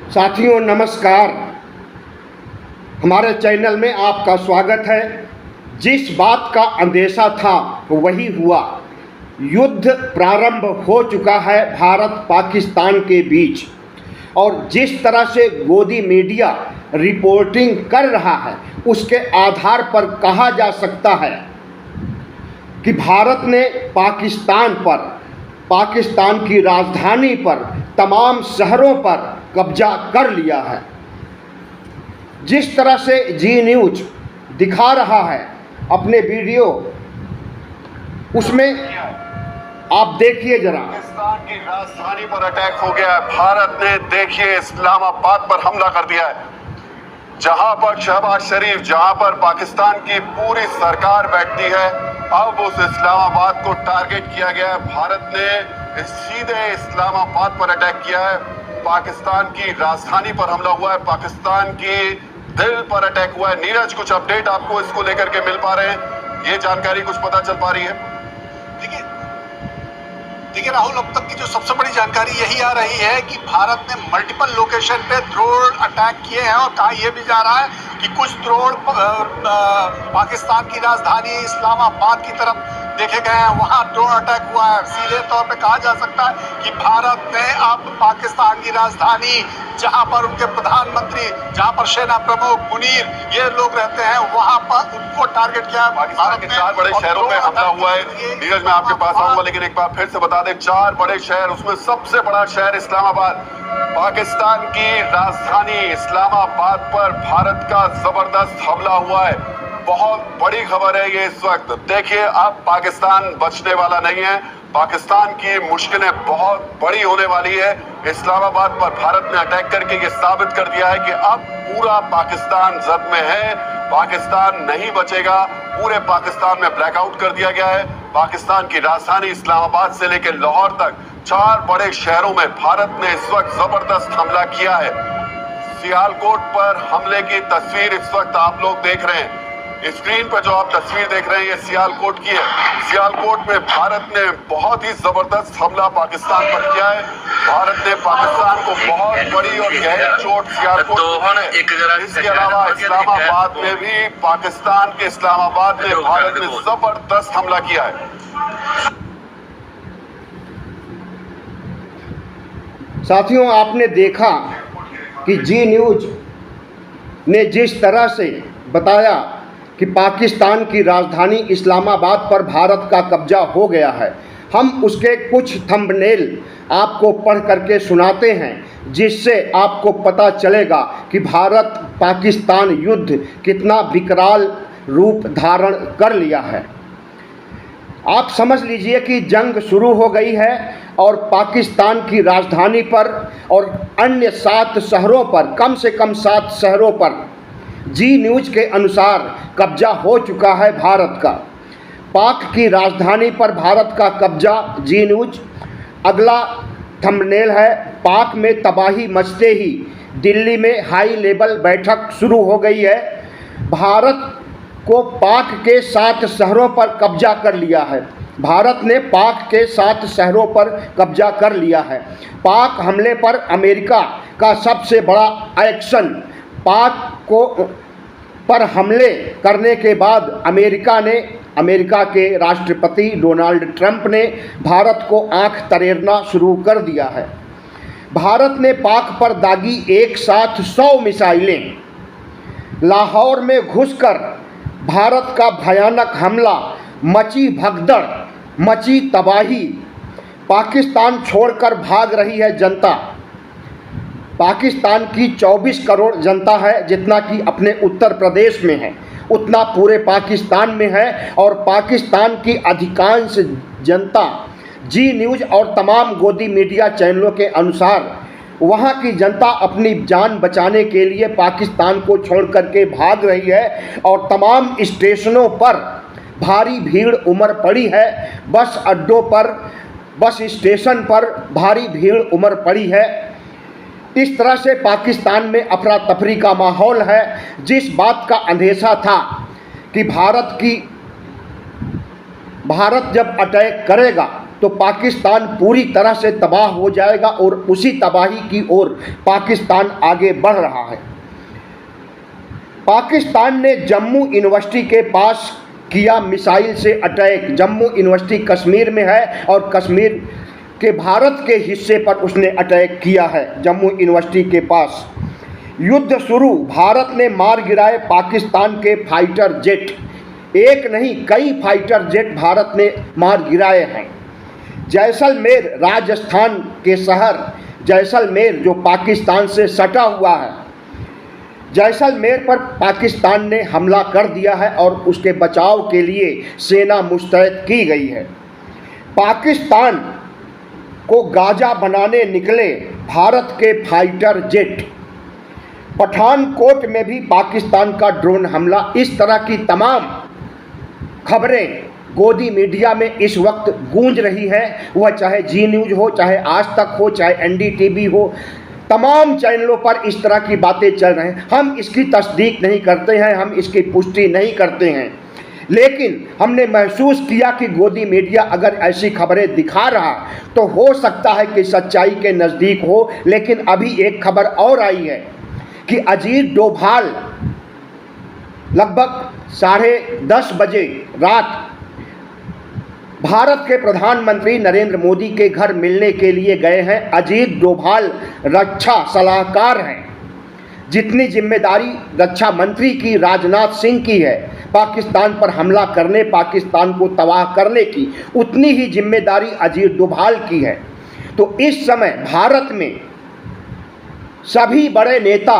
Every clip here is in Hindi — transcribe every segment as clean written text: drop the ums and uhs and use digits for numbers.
साथियों नमस्कार। हमारे चैनल में आपका स्वागत है। जिस बात का अंदेशा था वही हुआ। युद्ध प्रारंभ हो चुका है भारत पाकिस्तान के बीच, और जिस तरह से गोदी मीडिया रिपोर्टिंग कर रहा है उसके आधार पर कहा जा सकता है कि भारत ने पाकिस्तान की राजधानी पर, तमाम शहरों पर कब्जा कर लिया है। जिस तरह से जी न्यूज दिखा रहा है अपने वीडियो, उसमें आप देखिए जरा। पाकिस्तान की राजधानी पर अटैक हो गया है। भारत ने देखिए इस्लामाबाद पर हमला कर दिया है, जहां पर शहबाज शरीफ, जहां पर पाकिस्तान की पूरी सरकार बैठती है, अब उस इस्लामाबाद को टारगेट किया गया है। भारत ने सीधे इस्लामाबाद पर अटैक किया है। पाकिस्तान की राजधानी पर हमला हुआ है, पाकिस्तान की दिल पर अटैक हुआ है। नीरज, कुछ अपडेट आपको इसको लेकर के मिल पा रहे हैं? ये जानकारी कुछ पता चल पा रही है? देखिए राहुल, अब तक की जो सबसे बड़ी जानकारी यही आ रही है कि भारत ने मल्टीपल लोकेशन पे ड्रोन अटैक किए हैं, और कहा यह भी जा रहा है कि कुछ ड्रोन पाकिस्तान की राजधानी इस्लामाबाद की तरफ देखे गए हैं, वहां ड्रोन अटैक हुआ है। सीधे तौर पे कहा जा सकता है कि भारत ने अब पाकिस्तान की राजधानी, जहां पर उनके प्रधानमंत्री, जहां पर सेना प्रमुख मुनीर ये लोग रहते हैं, वहां पर उनको टारगेट किया है। पाकिस्तान के 4 बड़े शहरों में हमला हुआ है। नीरज, मैं आपके पास आऊंगा, लेकिन एक बार फिर से बता दें, 4 बड़े शहर, उसमें सबसे बड़ा शहर इस्लामाबाद। पाकिस्तान की राजधानी इस्लामाबाद पर भारत का जबरदस्त हमला हुआ है। बहुत बड़ी खबर है ये इस वक्त। देखिए, अब पाकिस्तान बचने वाला नहीं है। पाकिस्तान की मुश्किलें बहुत बड़ी होने वाली है। इस्लामाबाद पर भारत ने अटैक करके ये साबित कर दिया है कि अब पूरा पाकिस्तान जद में है, पाकिस्तान नहीं बचेगा। पूरे पाकिस्तान में ब्लैकआउट कर दिया गया है। पाकिस्तान की राजधानी इस्लामाबाद से लेकर लाहौर तक 4 बड़े शहरों में भारत ने इस वक्त जबरदस्त हमला किया है। सियालकोट पर हमले की तस्वीर इस वक्त आप लोग देख रहे हैं। स्क्रीन पर जो आप तस्वीर देख रहे हैं, ये सियालकोट की है। सियालकोट में भारत ने बहुत ही जबरदस्त हमला पाकिस्तान पर किया है। भारत ने पाकिस्तान को बहुत बड़ी और गहरी चोट सियालकोट में। इसके अलावा इस्लामाबाद में भी पाकिस्तान के इस्लामाबाद में भारत ने जबरदस्त हमला किया है। साथियों, आपने देखा कि जी न्यूज ने जिस तरह से बताया कि पाकिस्तान की राजधानी इस्लामाबाद पर भारत का कब्जा हो गया है। हम उसके कुछ थंबनेल आपको पढ़ करके सुनाते हैं, जिससे आपको पता चलेगा कि भारत पाकिस्तान युद्ध कितना विकराल रूप धारण कर लिया है। आप समझ लीजिए कि जंग शुरू हो गई है, और पाकिस्तान की राजधानी पर और अन्य 7 शहरों पर, कम से कम 7 शहरों पर जी न्यूज के अनुसार कब्जा हो चुका है भारत का। पाक की राजधानी पर भारत का कब्जा, जी न्यूज। अगला थंबनेल है, पाक में तबाही मचते ही दिल्ली में हाई लेवल बैठक शुरू हो गई है। भारत को पाक के 7 शहरों पर कब्जा कर लिया है। भारत ने पाक के 7 शहरों पर कब्जा कर लिया है। पाक हमले पर अमेरिका का सबसे बड़ा एक्शन। पाक पर हमले करने के बाद अमेरिका के राष्ट्रपति डोनाल्ड ट्रंप ने भारत को आंख तरेरना शुरू कर दिया है। भारत ने पाक पर दागी एक साथ 100 मिसाइलें। लाहौर में घुसकर भारत का भयानक हमला, मची भगदड़, मची तबाही। पाकिस्तान छोड़कर भाग रही है जनता। पाकिस्तान की 24 करोड़ जनता है, जितना कि अपने उत्तर प्रदेश में है उतना पूरे पाकिस्तान में है। और पाकिस्तान की अधिकांश जनता जी न्यूज और तमाम गोदी मीडिया चैनलों के अनुसार वहाँ की जनता अपनी जान बचाने के लिए पाकिस्तान को छोड़ करके भाग रही है, और तमाम स्टेशनों पर भारी भीड़ उमड़ पड़ी है। बस अड्डों पर, बस स्टेशन पर भारी भीड़ उमड़ पड़ी है। इस तरह से पाकिस्तान में अफरा तफरी का माहौल है। जिस बात का अंदेशा था कि भारत जब अटैक करेगा तो तो पाकिस्तान पूरी तरह से तबाह हो जाएगा और उसी तबाही की ओर पाकिस्तान आगे बढ़ रहा है। पाकिस्तान ने जम्मू यूनिवर्सिटी के पास किया मिसाइल से अटैक। जम्मू यूनिवर्सिटी कश्मीर में है और कश्मीर के भारत के हिस्से पर उसने अटैक किया है। जम्मू यूनिवर्सिटी के पास युद्ध शुरू, भारत ने मार गिराए पाकिस्तान के फाइटर जेट। एक नहीं कई फाइटर जेट भारत ने मार गिराए हैं। जैसलमेर, राजस्थान के शहर जैसलमेर जो पाकिस्तान से सटा हुआ है, जैसलमेर पर पाकिस्तान ने हमला कर दिया है और उसके बचाव के लिए सेना मुस्तैद की गई है। पाकिस्तान को गाजा बनाने निकले भारत के फाइटर जेट। पठानकोट में भी पाकिस्तान का ड्रोन हमला। इस तरह की तमाम खबरें गोदी मीडिया में इस वक्त गूंज रही है, वह चाहे जी न्यूज़ हो, चाहे आज तक हो, चाहे एनडीटीवी हो, तमाम चैनलों पर इस तरह की बातें चल रही हैं। हम इसकी तस्दीक नहीं करते हैं, हम इसकी पुष्टि नहीं करते हैं, लेकिन हमने महसूस किया कि गोदी मीडिया अगर ऐसी खबरें दिखा रहा तो हो सकता है कि सच्चाई के नज़दीक हो। लेकिन अभी एक खबर और आई है कि अजीत डोभाल लगभग 10:30 बजे रात भारत के प्रधानमंत्री नरेंद्र मोदी के घर मिलने के लिए गए हैं। अजीत डोभाल रक्षा सलाहकार हैं। जितनी जिम्मेदारी रक्षा मंत्री की, राजनाथ सिंह की है पाकिस्तान पर हमला करने, पाकिस्तान को तबाह करने की, उतनी ही जिम्मेदारी अजीत डोभाल की है। तो इस समय भारत में सभी बड़े नेता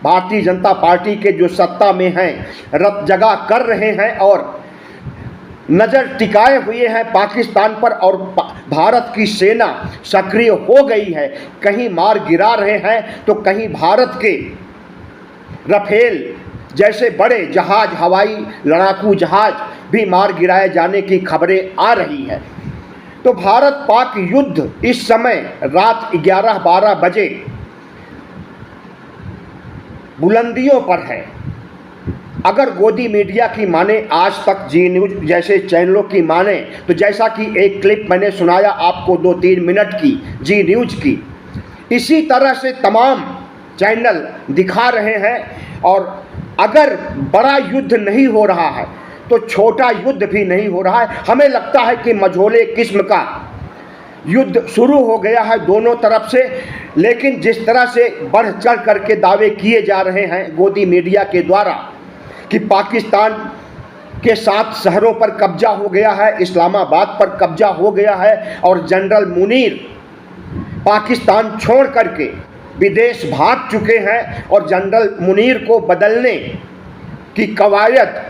भारतीय जनता पार्टी के जो सत्ता में हैं रत जगह कर रहे हैं और नज़र टिकाए हुए हैं पाकिस्तान पर, और भारत की सेना सक्रिय हो गई है। कहीं मार गिरा रहे हैं तो कहीं भारत के राफेल जैसे बड़े जहाज, हवाई लड़ाकू जहाज भी मार गिराए जाने की खबरें आ रही है। तो भारत पाक युद्ध इस समय रात 11-12 बजे बुलंदियों पर है। अगर गोदी मीडिया की माने, आज तक जी न्यूज़ जैसे चैनलों की माने, तो जैसा कि एक क्लिप मैंने सुनाया आपको 2-3 मिनट की जी न्यूज़ की, इसी तरह से तमाम चैनल दिखा रहे हैं। और अगर बड़ा युद्ध नहीं हो रहा है तो छोटा युद्ध भी नहीं हो रहा है। हमें लगता है कि मझोले किस्म का युद्ध शुरू हो गया है दोनों तरफ से। लेकिन जिस तरह से बढ़ चढ़ करके दावे किए जा रहे हैं गोदी मीडिया के द्वारा कि पाकिस्तान के 7 शहरों पर कब्जा हो गया है, इस्लामाबाद पर कब्जा हो गया है और जनरल मुनीर पाकिस्तान छोड़ करके विदेश भाग चुके हैं और जनरल मुनीर को बदलने की कवायद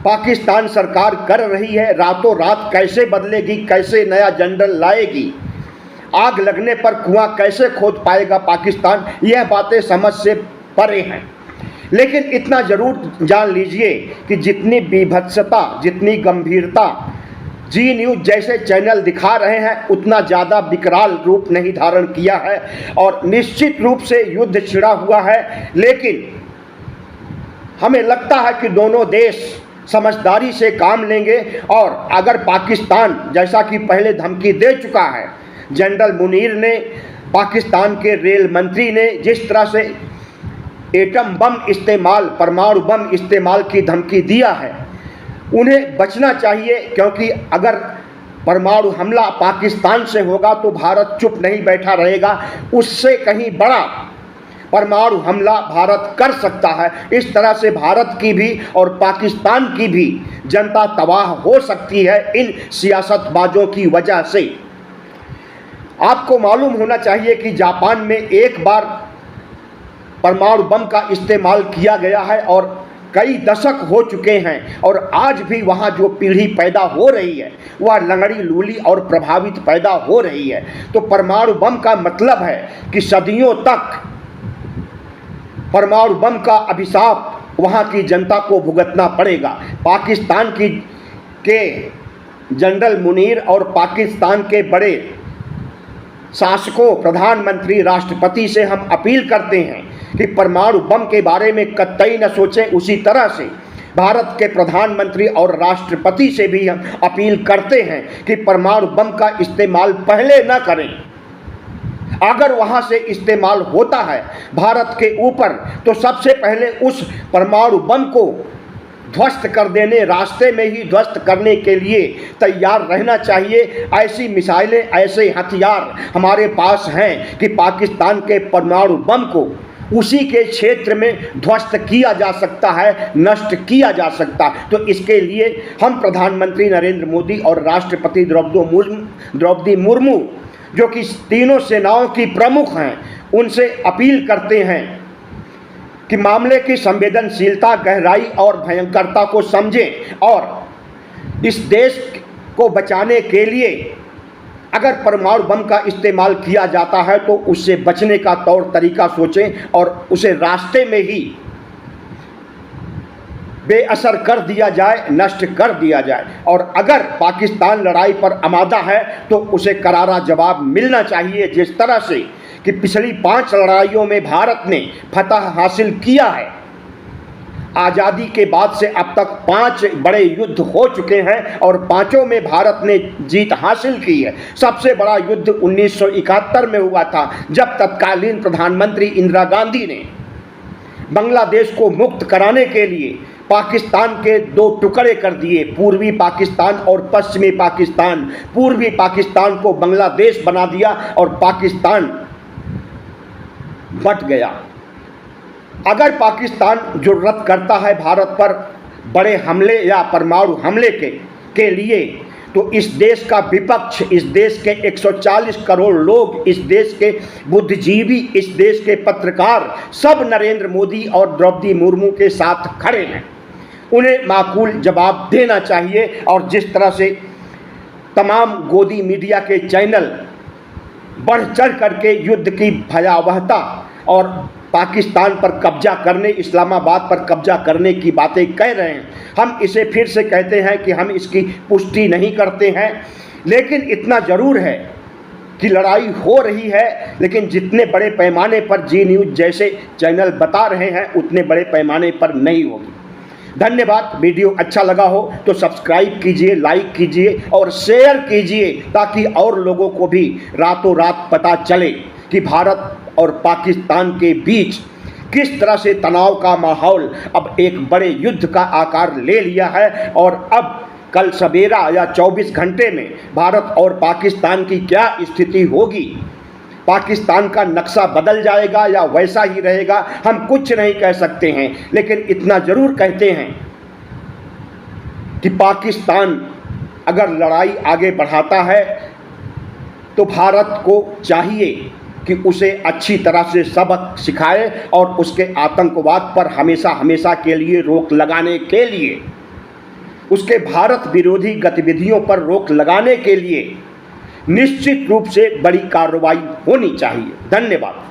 पाकिस्तान सरकार कर रही है। रातों रात कैसे बदलेगी, कैसे नया जनरल लाएगी, आग लगने पर कुआं कैसे खोद पाएगा पाकिस्तान, यह बातें समझ से परे हैं। लेकिन इतना ज़रूर जान लीजिए कि जितनी बीभत्सता, जितनी गंभीरता जी न्यूज़ जैसे चैनल दिखा रहे हैं, उतना ज़्यादा विकराल रूप नहीं धारण किया है और निश्चित रूप से युद्ध छिड़ा हुआ है। लेकिन हमें लगता है कि दोनों देश समझदारी से काम लेंगे और अगर पाकिस्तान, जैसा कि पहले धमकी दे चुका है जनरल मुनीर ने, पाकिस्तान के रेल मंत्री ने जिस तरह से एटम बम इस्तेमाल, परमाणु बम इस्तेमाल की धमकी दिया है, उन्हें बचना चाहिए। क्योंकि अगर परमाणु हमला पाकिस्तान से होगा तो भारत चुप नहीं बैठा रहेगा, उससे कहीं बड़ा परमाणु हमला भारत कर सकता है। इस तरह से भारत की भी और पाकिस्तान की भी जनता तबाह हो सकती है इन सियासतबाजों की वजह से। आपको मालूम होना चाहिए कि जापान में एक बार परमाणु बम का इस्तेमाल किया गया है और कई दशक हो चुके हैं और आज भी वहाँ जो पीढ़ी पैदा हो रही है वह लंगड़ी लूली और प्रभावित पैदा हो रही है। तो परमाणु बम का मतलब है कि सदियों तक परमाणु बम का अभिशाप वहाँ की जनता को भुगतना पड़ेगा। पाकिस्तान के जनरल मुनीर और पाकिस्तान के बड़े शासकों, प्रधानमंत्री, राष्ट्रपति से हम अपील करते हैं कि परमाणु बम के बारे में कतई न सोचें। उसी तरह से भारत के प्रधानमंत्री और राष्ट्रपति से भी हम अपील करते हैं कि परमाणु बम का इस्तेमाल पहले न करें। अगर वहां से इस्तेमाल होता है भारत के ऊपर तो सबसे पहले उस परमाणु बम को ध्वस्त कर देने, रास्ते में ही ध्वस्त करने के लिए तैयार रहना चाहिए। ऐसी मिसाइलें, ऐसे हथियार हमारे पास हैं कि पाकिस्तान के परमाणु बम को उसी के क्षेत्र में ध्वस्त किया जा सकता है, नष्ट किया जा सकता। तो इसके लिए हम प्रधानमंत्री नरेंद्र मोदी और राष्ट्रपति द्रौपदी मुर्मू, जो कि तीनों सेनाओं की प्रमुख हैं, उनसे अपील करते हैं कि मामले की संवेदनशीलता, गहराई और भयंकरता को समझें और इस देश को बचाने के लिए अगर परमाणु बम का इस्तेमाल किया जाता है तो उससे बचने का तौर तरीका सोचें और उसे रास्ते में ही बेअसर कर दिया जाए, नष्ट कर दिया जाए। और अगर पाकिस्तान लड़ाई पर आमादा है तो उसे करारा जवाब मिलना चाहिए। जिस तरह से कि पिछली 5 लड़ाइयों में भारत ने फतह हासिल किया है, आज़ादी के बाद से अब तक 5 बड़े युद्ध हो चुके हैं और 5 में भारत ने जीत हासिल की है। सबसे बड़ा युद्ध 1971 में हुआ था, जब तत्कालीन प्रधानमंत्री इंदिरा गांधी ने बांग्लादेश को मुक्त कराने के लिए पाकिस्तान के 2 टुकड़े कर दिए, पूर्वी पाकिस्तान और पश्चिमी पाकिस्तान। पूर्वी पाकिस्तान को बांग्लादेश बना दिया और पाकिस्तान बट गया। अगर पाकिस्तान जुर्रत करता है भारत पर बड़े हमले या परमाणु हमले के लिए, तो इस देश का विपक्ष, इस देश के 140 करोड़ लोग, इस देश के बुद्धिजीवी, इस देश के पत्रकार सब नरेंद्र मोदी और द्रौपदी मुर्मू के साथ खड़े हैं। उन्हें माकूल जवाब देना चाहिए। और जिस तरह से तमाम गोदी मीडिया के चैनल बढ़ चढ़ करके युद्ध की भयावहता और पाकिस्तान पर कब्जा करने, इस्लामाबाद पर कब्जा करने की बातें कह रहे हैं, हम इसे फिर से कहते हैं कि हम इसकी पुष्टि नहीं करते हैं। लेकिन इतना ज़रूर है कि लड़ाई हो रही है, लेकिन जितने बड़े पैमाने पर जी न्यूज़ जैसे चैनल बता रहे हैं उतने बड़े पैमाने पर नहीं होगी। धन्यवाद। वीडियो अच्छा लगा हो तो सब्सक्राइब कीजिए, लाइक कीजिए और शेयर कीजिए, ताकि और लोगों को भी रातों रात पता चले कि भारत और पाकिस्तान के बीच किस तरह से तनाव का माहौल अब एक बड़े युद्ध का आकार ले लिया है। और अब कल सवेरा या 24 घंटे में भारत और पाकिस्तान की क्या स्थिति होगी, पाकिस्तान का नक्शा बदल जाएगा या वैसा ही रहेगा, हम कुछ नहीं कह सकते हैं। लेकिन इतना ज़रूर कहते हैं कि पाकिस्तान अगर लड़ाई आगे बढ़ाता है तो भारत को चाहिए कि उसे अच्छी तरह से सबक सिखाए और उसके आतंकवाद पर हमेशा हमेशा के लिए रोक लगाने के लिए, उसके भारत विरोधी गतिविधियों पर रोक लगाने के लिए निश्चित रूप से बड़ी कार्रवाई होनी चाहिए। धन्यवाद।